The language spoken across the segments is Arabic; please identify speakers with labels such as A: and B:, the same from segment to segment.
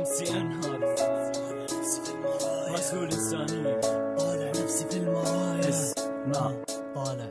A: MCN هذا رسول إنسانية. طالع نفسي في المرايا. نعم طالع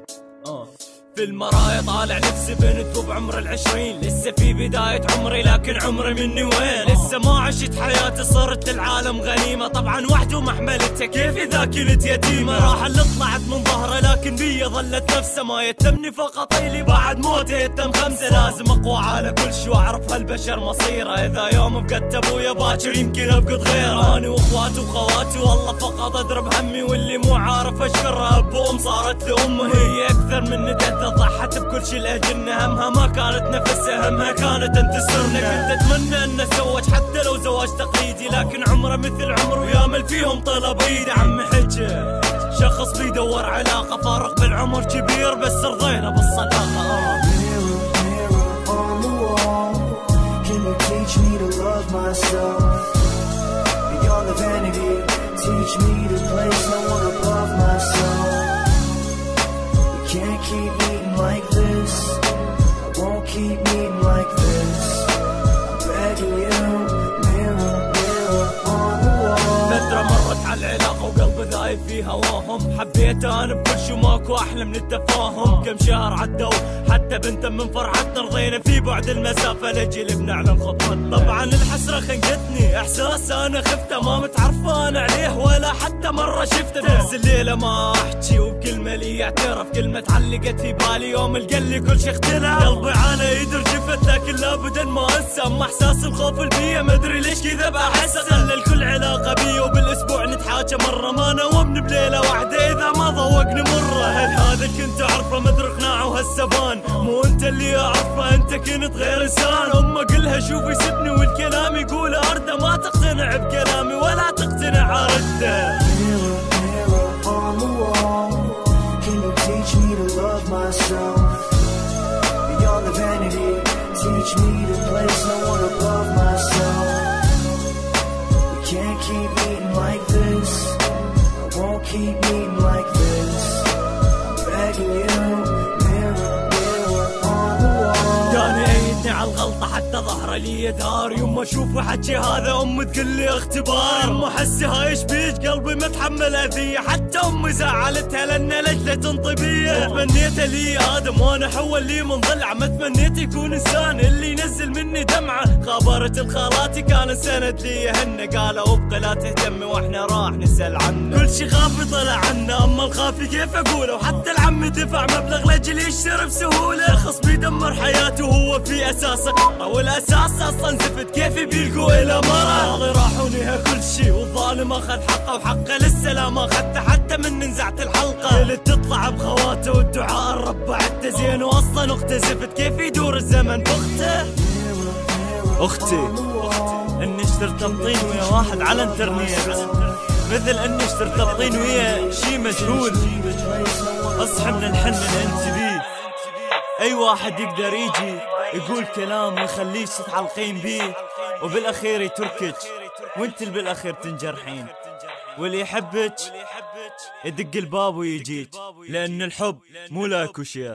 A: في المرايا طالع نفسي بنت بعمر العشرين. لسه في بداية عمري لكن عمري مني وين. لسه ما عشت حياتي صرت العالم غنيمة. طبعا وحده ما حملتها كيف إذا كنت يتيمة. راح اللي طلعت من ظهره لكن بي ظلت نفسه. ما يتمني فقط إلي بعد موته يتم خمسة. لازم أقوى على كل شي وأعرف هالبشر مصيره. إذا يوم فقدت أبويا باكر يمكن أفقد غيره. أنا وأخواتي وخواتي والله فقط أضرب همي. واللي مو عارف أشكرها أب وأم صارت لأمه. هي أكثر من ندت ضحت بكل شي لأجلنا. همها ما كانت نفسها همها كانت أن تسترنا. كنت أتمنى أن أتزوج حتى لو زواج تقليدي. لكن عمره مثل عمره ويامل فيهم طلب إيدي. عمي حجة شخص بيدور علاقة. فارق بالعمر كبير بس رضينا بالصداقة.
B: Can't keep eating like this. I won't keep eating like this. I'm begging you, mirror, mirror on the wall.
A: فترة مرت على العلاقة وقلبي ذايب في هواهم. حبيتها أنا بكل شي ماكو أحلى من التفاهم. كم شهر عدوا حتى بنت من فرحتنا رضينا. في بعد المسافة لجيل بنعلن خطوتنا. طبعا الحسرة خنقتني إحساس أنا خفته. ما متعرفان عليه ولا حتى مرة شفته. بس الليلة ما أحكي وبكلمة لي يعترف. كلمة علقت في بالي يوم القلي كل شي اختلف. قلبي عانى يدر جفت لكن لابد ما أنسى. أما إحساس الخوف البيئة مدري ليش كذا بحس. خلى الكل علاقة بي وبالأسبوع نتحاكى مرة. ما نومني بليلة واحدة إذا ما ذوقني مرة. هل هذا كنت أعرفه مدري قناعه وهالسبان. مو أنت اللي أعرفه أنت كنت غير إنسان. أما قلها شوفي سبني والكلام يقول أرده. ما تقتنع بكلامي ولا تقتنع عرده.
B: Mirror, mirror on the wall. Can you teach me to love myself? Beyond the vanity, teach me to place no one above myself. We can't keep eating like this. I won't keep eating like this. I'm begging you, mirror, mirror on the wall.
A: كان يعيدني على الغلطة حتى ظهره لي يدار. يوم اشوف حكي هذا امي تقول لي اختبار. يما حسي هاي ايش بيك قلبي متحمل اذية. حتى امي زعلتها لان لجلة تنطبية. تمنيتها لي ادم وانا حول لي من ضلع. ما تمنيت يكون انسان اللي ينزل مني دمعة. خابرت الخالاتي كان سند لي هن. قالوا ابقى لا تهتمي واحنا راح نسأل عنه. كل شي خافي طلع عنا. اما الخافي كيف اقوله. وحتى العم دفع مبلغ لاجل يشتري بسهولة. شخص بيدمر حياته وهو في اساسه والاساس اصلا زفت. كيف بيلقوا الى مرة. ماضي راحوا نهى كل شي والظالم اخذ حقه. وحقه لسه لا ما اخذته حتى من نزعت الحلقة. اللي تطلع بخواته والدعاء الرب بعدته زين. واصلا اخته زفت كيف يدور الزمن باخته. اختي اني اشترت الطين ويا واحد على الانترنت. مثل اني اشترت الطين ويا شي مجهول. اصحى من الحن اللي انت بيه. اي واحد يقدر يجي يقول كلام يخليش تتعلقين بيه. وبالاخير يتركك وانت اللي بالاخير تنجرحين. واللي يحبك يدق الباب ويجيك. لان الحب مو لاكو شيء.